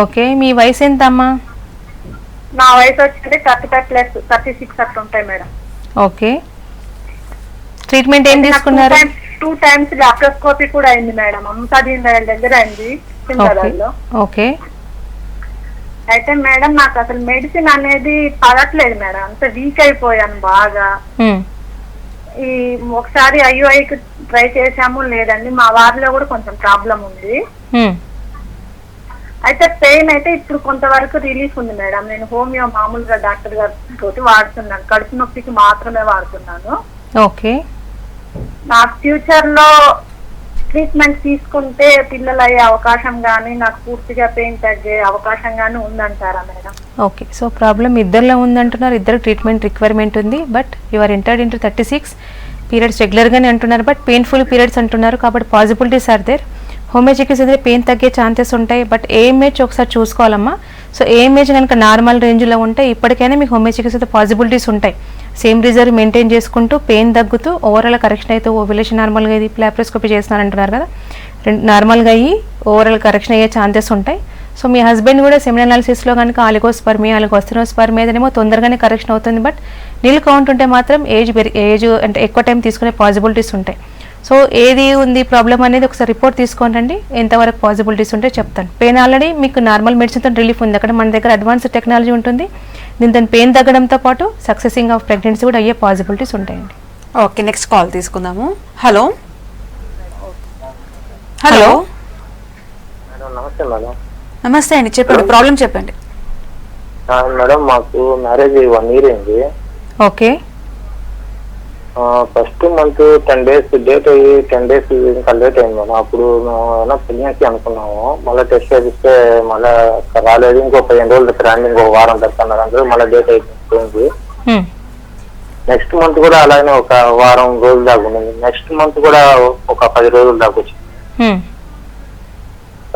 S2: ఓకే, మీ వయసు ఎంత అమ్మా?
S3: నా వయసు వచ్చి 35 + 36 అట్లా ఉంటాయి మేడం.
S2: ఓకే, ట్రీట్మెంట్ ఏం తీసుకున్నారు?
S3: 2 times లాప్రోస్కోపీ కూడా అయింది మేడం, అంసాదీన్ దగ్గర అయింది సింగరాల్లో.
S2: ఓకే,
S3: అయితే మేడం నాకు అసలు మెడిసిన్ అనేది పడట్లేదు మేడం, అంత వీక్ అయిపోయాను బాగా. ఈ ఒకసారి ఐయుఐకి ట్రై చేసాము, లేదండి మా వారిలో కూడా కొంచెం ప్రాబ్లం ఉంది. అయితే పెయిన్ అయితే ఇప్పుడు కొంతవరకు రిలీఫ్ ఉంది మేడం. నేను హోమియో మామూలుగా డాక్టర్ గారితో వాడుతున్నాను, కడుపు నొప్పికి మాత్రమే వాడుతున్నాను.
S2: ఓకే,
S3: నాకు ఫ్యూచర్ లో ట్రీట్మెంట్ తీసుకుంటే పిల్లలు అయ్యే అవకాశం కానీ, నాకు పూర్తిగా పెయిన్ తగ్గే అవకాశం కానీ ఉందంటారా మేడం?
S2: ఓకే, సో ప్రాబ్లం ఇద్దరిలో ఉందంటున్నారు, ఇద్దరు ట్రీట్మెంట్ రిక్వైర్మెంట్ ఉంది. But you are entered into 36 periods రెగ్యులర్గానే అంటున్నారు, బట్ పెయిన్ఫుల్ పీరియడ్స్ అంటున్నారు. కాబట్టి పాసిబిలిటీస్ ఆర్ దేర్. హోమియో చికిత్స అయితే పెయిన్ తగ్గే ఛాన్సెస్ ఉంటాయి. బట్ ఏఎంహెచ్ ఒకసారి చూసుకోవాలమ్మా. సో ఏఎంహెచ్ కనుక నార్మల్ రేంజ్లో ఉంటే ఇప్పటికైనా మీకు హోమియో చికిత్స పాసిబిలిటీస్ ఉంటాయి. సేమ్ రిజర్వ్ మెయింటైన్ చేసుకుంటూ పెయిన్ తగ్గుతూ ఓవరాల్ కరెక్షన్ అయితే ఓవ్యులేషన్ నార్మల్గా ఇది లాప్రోస్కోపీ చేస్తున్నారంటున్నారు కదా, నార్మల్గా అయ్యి ఓవరాల్ కరెక్షన్ అయ్యే ఛాన్సెస్ ఉంటాయి. సో మీ హస్బెండ్ కూడా సెమినల్ అనాలిసిస్లో కనుక ఆలిగోస్పెర్మీ ఏదనేమో తొందరగానే కరెక్షన్ అవుతుంది. బట్ నీల్ కౌంట్ ఉంటే మాత్రం ఏజ్ అంటే ఎక్కువ టైం తీసుకునే పాసిబిలిటీస్ ఉంటాయి. సో ఏది ఉంది ప్రాబ్లం అనేది ఒకసారి రిపోర్ట్ తీసుకోనండి, ఎంతవరకు పాసిబిలిటీస్ ఉంటే చెప్తాను. పెయిన్ ఆల్రెడీ మీకు నార్మల్ మెడిసిన్తో రిలీఫ్ ఉంది, అక్కడ మన దగ్గర అడ్వాన్స్ టెక్నాలజీ ఉంటుంది. దీంతో పెయిన్ తగ్గడంతో పాటు సక్సెసింగ్ ఆఫ్ ప్రెగ్నెన్సీ కూడా అయ్యే పాసిబిలిటీస్ ఉంటాయండి.
S1: ఓకే, నెక్స్ట్ కాల్ తీసుకుందాము. హలో హలో
S5: నమస్తే మేడం.
S1: నమస్తే అండి, చెప్పండి ప్రాబ్లం చెప్పండి.
S5: మేడం మాకు మ్యారేజ్ 1 year అయింది.
S2: Okay,
S5: first month 10 days date అయ్యి 10 days ఇంకా లేట్ అయింది మేడం. అప్పుడు మేము ప్రెగ్నెన్సీ అనుకున్నాము, మళ్ళీ టెస్ట్ చేపిస్తే మళ్ళీ రాలేదు. ఇంకో 15 రోజుల దగ్గర రండి, ఇంకో వారం తర్వాత అన్నారు, మళ్ళీ డేట్ అయిపోయింది. నెక్స్ట్ మంత్ కూడా అలాగే ఒక వారం రోజుల దాకా ఉంది. నెక్స్ట్ మంత్ కూడా ఒక 10 రోజుల దాకా వచ్చింది,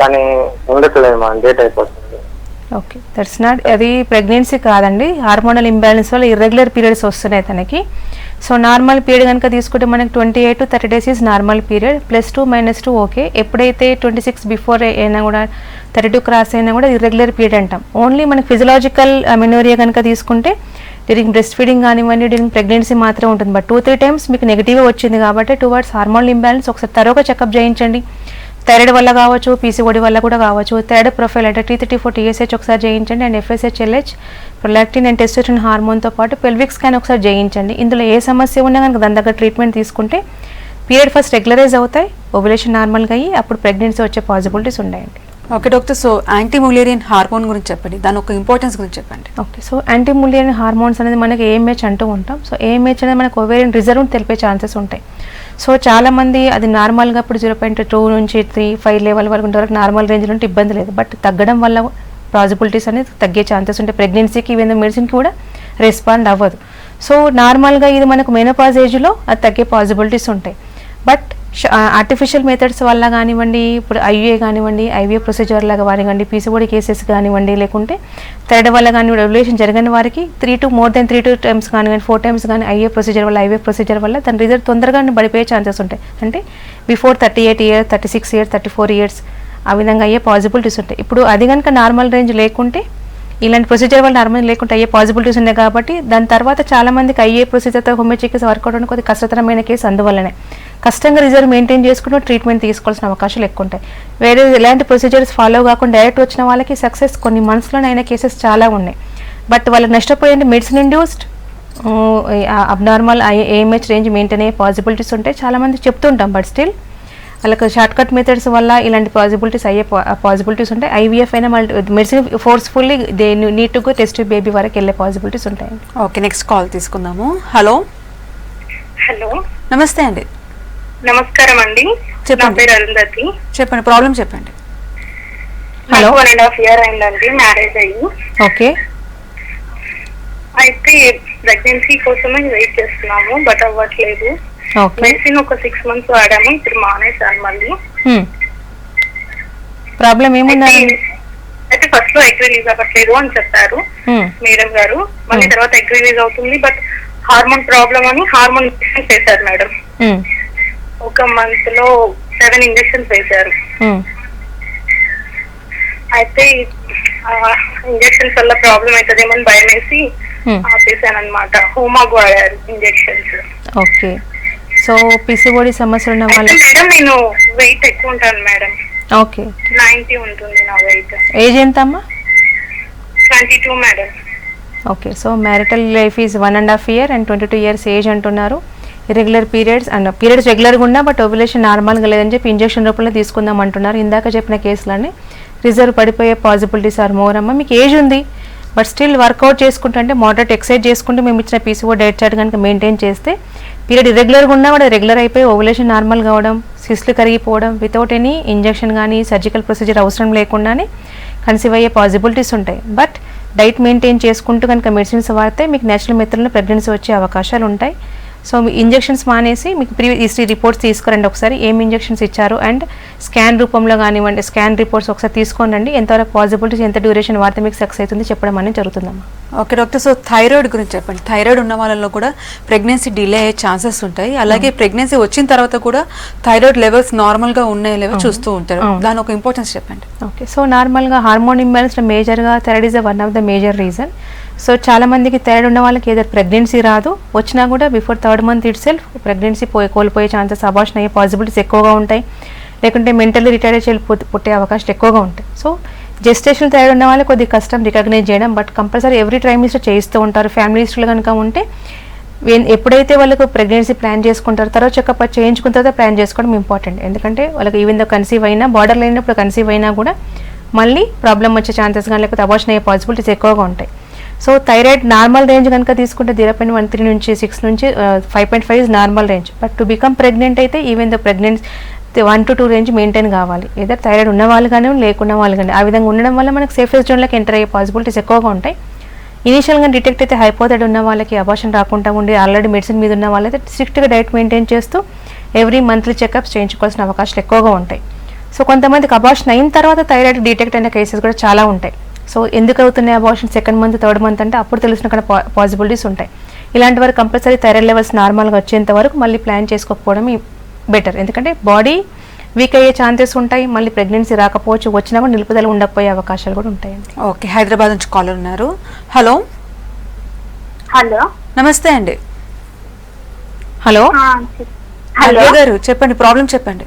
S5: కానీ ఉండట్లేదు మేడం, డేట్ అయిపోతుంది.
S2: ఓకే, దట్స్ నాట్, అది ప్రెగ్నెన్సీ కాదండి, హార్మోనల్ ఇంబ్యాలెన్స్ వల్ల ఇర్రెగ్యులర్ పీరియడ్స్ వస్తున్నాయి తనకి. సో నార్మల్ పీరియడ్ కనుక తీసుకుంటే మనకి 28 to 30 days is normal period, +2 -2 okay. ఎప్పుడైతే 26 బిఫోర్ అయినా కూడా 32 క్రాస్ అయినా కూడా ఇర్రెగ్యులర్ పీరియడ్ అంటాం. ఓన్లీ మనకి ఫిజియలాజికల్ అమెనోరియా కనుక తీసుకుంటే డ్యూరింగ్ బ్రెస్ట్ ఫీడింగ్ కానివ్వండి, డ్యూరింగ్ ప్రెగ్నెన్సీ మాత్రమే ఉంటుంది. బట్ 2-3 times మీకు నెగిటివ్గా వచ్చింది కాబట్టి టువర్డ్స్ హార్మోనల్ ఇంబ్యాలెన్స్ ఒకసారి తరోగా చెకప్ చేయించండి. థైరాయిడ్ వల్ల కావచ్చు, పీసీఓడి వల్ల కూడా కావచ్చు. థైరాయిడ్ ప్రొఫైల్ అంటే T34 TSH ఒకసారి చేయించండి, and FSH LH prolactin and testosterone హార్మోన్తో పాటు పెల్విక్ స్కాన్ ఒకసారి చేయించండి. ఇందులో ఏ సమస్య ఉన్నా కనుక దాని దగ్గర ట్రీట్మెంట్ తీసుకుంటే పీరియడ్ ఫస్ట్ రెగ్యులరైజ్ అవుతాయి, ఓవ్యులేషన్ నార్మల్గా అయ్యి అప్పుడు ప్రెగ్నెన్సీ వచ్చే పాసిబిలిటీస్ ఉన్నాయండి.
S1: Okay doctor, so anti Mullerian hormone గురించి చెప్పండి, దాని ఒక ఇంపార్టెన్స్ గురించి చెప్పండి.
S2: Okay, so anti Mullerian hormones అనేది మనకి AMH అంటూ ఉంటాం. సో AMH అనేది మనకు ఓవేరియన్ రిజర్వ్ తెలిపే ఛాన్సెస్ ఉంటాయి. సో చాలామంది అది నార్మల్గా ఇప్పుడు 0.2 నుంచి 3-5 లెవెల్ వరకు ఉంటే వరకు నార్మల్ రేంజ్లో ఉంటే ఇబ్బంది లేదు. బట్ తగ్గడం వల్ల పాసిబిలిటీస్ అనేది తగ్గే ఛాన్సెస్ ఉంటాయి. ప్రెగ్నెన్సీకి ఈవెన్ మెడిసిన్కి కూడా రెస్పాండ్ అవ్వదు. సో నార్మల్గా ఇది మనకు మెనోపాజ్ ఏజ్లో అది తగ్గే పాసిబిలిటీస్ ఉంటాయి. బట్ ఆర్టిఫిషియల్ మెథడ్స్ వల్ల కానివ్వండి, ఇప్పుడు IUI కానివ్వండి, IVF ప్రొసీజర్ లాగా కానివ్వండి, PCOD కేసెస్ కానివ్వండి, లేకుంటే థైరాయిడ్ వల్ల కానివ్వండి, రెగ్యులేషన్ జరగని వారికి 3 టైమ్స్ కానివ్వండి, 4 టైమ్స్ కానీ IVF ప్రొసీజర్ వల్ల దాని రిజల్ట్ తొందరగా పడిపోయే ఛాన్సెస్ ఉంటాయి. అంటే బిఫోర్ 38 ఇయర్స్, 36 ఇయర్స్, 34 ఇయర్స్ ఆ విధంగా అయ్యే పాసిబిలిటీస్ ఉంటాయి. ఇప్పుడు అది కనుక నార్మల్ రేంజ్ లేకుంటే, ఇలాంటి ప్రొసీజర్ వల్ల నార్మల్ లేకుంటే అయ్యే పాసిబిలిటీస్ ఉన్నాయి. కాబట్టి దాని తర్వాత చాలా మందికి IUI ప్రొసీజర్తో హోమియో చికిత్స వర్కౌట్ అవడానికి కొద్దిగా కష్టతరమైన కేసు. అందువల్లనే కష్టంగా రిజర్వ్ మెయింటైన్ చేసుకుంటూ ట్రీట్మెంట్ తీసుకోవాల్సిన అవకాశాలు ఎక్కువ ఉంటాయి. వేరే ఎలాంటి ప్రొసీజర్స్ ఫాలో కాకుండా డైరెక్ట్ వచ్చిన వాళ్ళకి సక్సెస్ కొన్ని మంత్స్లోనే అయిన కేసెస్ చాలా ఉన్నాయి. బట్ వాళ్ళకి నష్టపోయేది medicine induced abnormal AMH range maintain అయ్యే పాసిబిలిటీస్ ఉంటాయి. చాలామంది చెప్తుంటాం, బట్ స్టిల్ వాళ్ళకి షార్ట్ కట్ మెథడ్స్ వల్ల ఇలాంటి పాసిబిలిటీస్ అయ్యే పాసిబిలిటీస్ ఉంటాయి. IVF అయినా medicine forcefully they need to go test baby వరకు వెళ్ళే పాసిబిలిటీస్ ఉంటాయి.
S1: ఓకే, నెక్స్ట్ కాల్ తీసుకుందాము. హలో
S3: హలో,
S1: నమస్తే అండి.
S3: నమస్కారం అండి.
S1: చెప్పండి.
S3: నా పేరు అరుంధతి.
S1: చెప్పండి, ప్రాబ్లం చెప్పండి.
S2: హలో.
S3: 1.5 year అయిందండి మ్యారేజ్ అయ్యి.
S2: ఓకే,
S3: అయితే ప్రెగ్నెన్సీ కోసమే వెయిట్ చేస్తున్నాము, బట్ అవ్వట్లేదు.
S2: ఓకే.
S3: మెడిసిన్ ఒక 6 months వాడాము, ఇప్పుడు మానేసాను మళ్ళీ.
S2: ప్రాబ్లం ఏముందండి?
S3: అయితే ఫస్ట్ లో ఎగ్ రిలీజ్ అవ్వట్లేదు అని చెప్పారు మేడం గారు. మళ్ళీ తర్వాత ఎగ్ రిలీజ్ అవుతుంది, బట్ హార్మోన్ ప్రాబ్లం అని హార్మోన్ ఇంజెక్షన్ చేశారు మేడం. ఒక మంత్ లో 7 ఇంజెక్షన్స్ వేశారు. అయితే ఇంజెక్షన్స్ వల్ల ప్రాబ్లం అవుతుందేమో అని భయం వేసి ఆపేసాను అనమాట. హోమాగ్ వాడారు ఇంజెక్షన్స్.
S2: ఓకే, సో PCOD సమస్యలు ఉన్న వాళ్ళు.
S3: మేడం నేను వెయిట్ ఎక్కువ ఉంటాను మేడం.
S2: ఓకే,
S3: 90 ఉంటుంది నా వెయిట్.
S2: ఏజ్ ఎంత అమ్మా?
S3: 22 madam.
S2: Okay, so marital life is 1.5 year and 22 years age అంటున్నారు. ఇర్రెగ్యులర్ పీరియడ్స్ అండ్ పీరియడ్స్ రెగ్యులర్గా ఉన్నా బట్ ఓవ్యులేషన్ నార్మల్గా లేదని చెప్పి ఇంజెక్షన్ రూపంలో తీసుకుందాం అంటున్నారు. ఇందాక చెప్పిన కేసులన్నీ రిజర్వ్ పడిపోయే పాసిబిలిటీస్ ఆర్ మోర్. అమ్మ మీకు ఏజ్ ఉంది, బట్ స్టిల్ వర్కౌట్ చేసుకుంటే మోడరేట్ ఎక్సర్సైజ్ చేసుకుంటే మేము ఇచ్చిన PCOD డైట్ చార్ట్ కనుక మెయింటైన్ చేస్తే పీరియడ్ ఇర్రెగ్యులర్గా ఉన్నా కూడా రెగ్యులర్ అయిపోయి ఓవ్యులేషన్ నార్మల్ కావడం, సిస్ట్లు కరిగిపోవడం వితౌట్ ఎనీ ఇంజెక్షన్ కానీ సర్జికల్ ప్రొసీజర్ అవసరం లేకుండానే కన్సీవ్ అయ్యే పాసిబిలిటీస్ ఉంటాయి. బట్ డైట్ మెయింటైన్ చేసుకుంటూ కనుక మెడిసిన్స్ వాడితే మీకు నేచురల్ మెథడ్లో ప్రెగ్నెన్సీ వచ్చే అవకాశాలు ఉంటాయి. సో మీ ఇంజెక్షన్స్ మానేసి మీకు హిస్టరీ రిపోర్ట్స్ తీసుకురండి ఒకసారి, ఏం ఇంజెక్షన్స్ ఇచ్చారు అండ్ స్కాన్ రూపంలో కానివ్వండి, స్కాన్ రిపోర్ట్స్ ఒకసారి తీసుకోనండి. ఎంతవరకు పాసిబిలిటీస్, ఎంత డ్యూరేషన్ వాడితే మీకు సక్సెస్ అవుతుంది చెప్పడం అనేది జరుగుతుందమ్మా.
S1: ఓకే డాక్టర్, సో థైరాయిడ్ గురించి చెప్పండి. థైరాయిడ్ ఉన్న వాళ్ళలో కూడా ప్రెగ్నెన్సీ డిలే అయ్యే ఛాన్సెస్ ఉంటాయి. అలాగే ప్రెగ్నెన్సీ వచ్చిన తర్వాత కూడా థైరాయిడ్ లెవెల్స్ నార్మల్గా ఉన్నాయి లేవో చూస్తూ ఉంటారు. దాని ఒక ఇంపార్టెన్స్ చెప్పండి.
S2: ఓకే, సో నార్మల్గా హార్మోన్ ఇంబ్యాలెన్స్లో మేజర్గా thyroid is one of the major reason. So చాలా మందికి థైరాయిడ్ ఉన్న వాళ్ళకి ఏదో ప్రెగ్నెన్సీ రాదు, వచ్చినా కూడా before 3rd month it self pregnancy కోల్పోయే ఛాన్సెస్, అబార్షన్ అయ్యే పాసిబిలిటీస్ ఎక్కువగా ఉంటాయి. లేకుంటే మెంటల్లీ రిటైర్డ్ చేయాలి పుట్టే అవకాశాలు ఎక్కువగా ఉంటాయి. సో జెస్టేషన్ థైరాయిడ్ ఉన్న వాళ్ళకి కొద్దిగా కష్టం రికగ్నైజ్ చేయడం, బట్ కంపల్సరీ ఎవ్రీ ట్రైమిస్టర్ చేయిస్తూ ఉంటారు. ఫ్యామిలీ హిస్టరీలో కనుక ఉంటే ఎప్పుడైతే వాళ్ళకు ప్రెగ్నెన్సీ ప్లాన్ చేసుకుంటారో తర్వాత చెకప్ చేయించుకున్న తర్వాత ప్లాన్ చేసుకోవడం ఇంపార్టెంట్. ఎందుకంటే వాళ్ళకి ఈవెన్ దో కన్సీవ్ అయినా, బార్డర్ లైనప్పుడు కన్సీవ్ అయినా కూడా మళ్ళీ ప్రాబ్లం వచ్చే ఛాన్సెస్ కానీ లేకపోతే అబార్షన్ అయ్యే పాసిబిలిటీస్ ఎక్కువగా ఉంటాయి. సో థైరాయిడ్ నార్మల్ రేంజ్ కనుక తీసుకుంటే 0.13 నుంచి 6 నుంచి 5.5 is normal range. But to become pregnant అయితే even the pregnancy 1 to 2 range maintain కావాలి. ఏదో థైరాయిడ్ ఉన్న వాళ్ళు కానీ లేకున్న వాళ్ళు కానీ ఆ విధంగా ఉండడం వల్ల మనకు సేఫెస్ట్ జోన్లోకి ఎంటర్ అయ్యే పాసిబిలిటీస్ ఎక్కువగా ఉంటాయి. ఇనీషియల్గా డిటెక్ట్ అయితే హైపోథైరాయిడ్ ఉన్న వాళ్ళకి, అబార్షన్ రాకుండా ఉండి ఆల్రెడీ మెడిసిన్ మీద ఉన్న వాళ్ళైతే స్ట్రిక్ట్గా డైట్ మెయింటైన్ చేస్తూ ఎవ్రీ మంత్లీ చెకప్స్ చేయించుకోవాల్సిన అవకాశాలు ఎక్కువగా ఉంటాయి. సో కొంతమందికి అబార్షన్ అయిన తర్వాత థైరాయిడ్ డిటెక్ట్ అయిన కేసెస్ కూడా చాలా ఉంటాయి. సో ఎందుకు అవుతున్నాయి abortion 2nd month 3rd month అంటే అప్పుడు తెలిసిన పాసిబిలిటీస్ ఉంటాయి. ఇలాంటి వారు కంపల్సరీ థైరాయిడ్ లెవెల్స్ నార్మల్గా వచ్చేంత వరకు మళ్ళీ ప్లాన్ చేసుకోకపోవడం బెటర్. ఎందుకంటే బాడీ వీక్ అయ్యే ఛాన్సెస్ ఉంటాయి, మళ్ళీ ప్రెగ్నెన్సీ రాకపోవచ్చు, వచ్చినా కూడా నిలుపుదల ఉండకపోయే అవకాశాలు కూడా ఉంటాయండి.
S1: ఓకే, హైదరాబాద్ నుంచి కాలర్ ఉన్నారు. హలో.
S3: హలో,
S1: నమస్తే అండి.
S2: హలో
S3: హలో
S1: గారు చెప్పండి, ప్రాబ్లం చెప్పండి.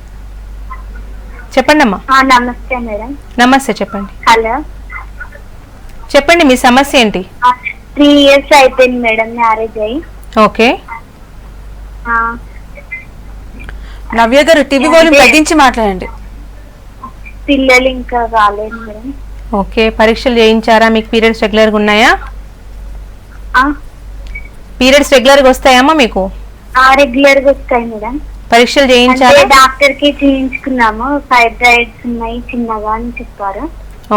S2: చెప్పండి అమ్మా.
S3: నమస్తే మేడం.
S2: నమస్తే, చెప్పండి.
S3: హలో,
S2: చెప్పండి మీ సమస్య ఏంటి?
S3: 3 years అయిపోయింది మేడం మ్యారేజ్ అయ్యి.
S2: ఓకే.
S1: నవ్య గారు టీవీ వాల్యూమ్ తగ్గించి మాట్లాడండి.
S3: పిల్లలు ఇంకా రాలేదు మేడం.
S2: ఓకే, పరీక్షలు చేయించారా? మీకు పీరియడ్స్ రెగ్యులర్గా ఉన్నాయా? పీరియడ్స్ రెగ్యులర్గా వస్తాయమ్మా మీకు?
S3: రెగ్యులర్ గా వస్తాయి మేడం.
S2: పరీక్షలు చేయించారా?
S3: డాక్టర్ కి చేయించుకున్నాము, ఫైబ్రాయిడ్స్ ఉన్నాయి చిన్నగా అని చెప్పారు.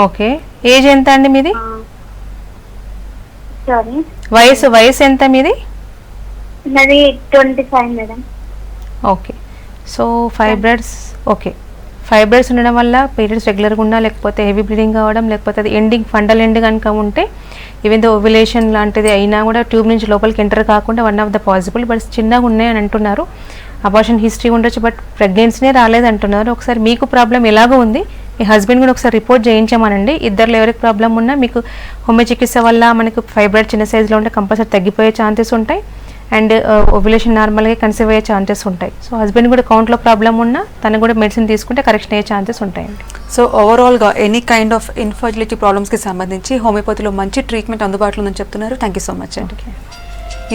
S2: ఓకే, ఏజ్ ఎంత అండి మీది?
S3: సారీ,
S2: వయసు ఎంత మీది?
S3: నాది 25 madam.
S2: Okay, so fibroids. Okay, fibroids ఉండడం వల్ల పీరియడ్స్ రెగ్యులర్గా ఉన్నా, లేకపోతే హెవీ బ్లీడింగ్ కావడం, లేకపోతే అది ఎండింగ్ ఫండల్ ఎండ్ కనుక ఉంటే ఈవెన్ ద ఓవ్యులేషన్ లాంటిది అయినా కూడా ట్యూబ్ నుంచి లోపలికి ఎంటర్ కాకుండా one of the possible. But చిన్నగా ఉన్నాయని అంటున్నారు. అబార్షన్ హిస్టరీ ఉండొచ్చు, బట్ ప్రెగ్నెన్సీనే రాలేదు అంటున్నారు. ఒకసారి మీకు ప్రాబ్లం ఎలాగో ఉంది, మీ హస్బెండ్ కూడా ఒకసారి రిపోర్ట్ చేయించామనండి. ఇద్దరు ఎవరికి ప్రాబ్లం ఉన్నా మీకు హోమియో చికిత్స వల్ల మనకు ఫైబ్రాయిడ్ చిన్న సైజులో ఉంటే కంపల్సరీ తగ్గిపోయే ఛాన్సెస్ ఉంటాయి. అండ్ ఓవ్యులేషన్ నార్మల్గా కన్సీవ్ అయ్యే ఛాన్సెస్ ఉంటాయి. సో హస్బెండ్ కూడా కౌంట్లో ప్రాబ్లం ఉన్నా తనకు కూడా మెడిసిన్ తీసుకుంటే కరెక్షన్ అయ్యే ఛాన్సెస్ ఉంటాయండి.
S1: సో ఓవరాల్గా ఎనీ కైండ్ ఆఫ్ ఇన్ఫర్టిలిటీ ప్రాబ్లమ్స్కి సంబంధించి హోమియోపతిలో మంచి ట్రీట్మెంట్ అందుబాటులో ఉందని చెప్తున్నారు. థ్యాంక్ యూ సో మచ్ అండి.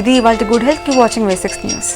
S1: ఇది ఇవాళ good health. Keep watching V6 news.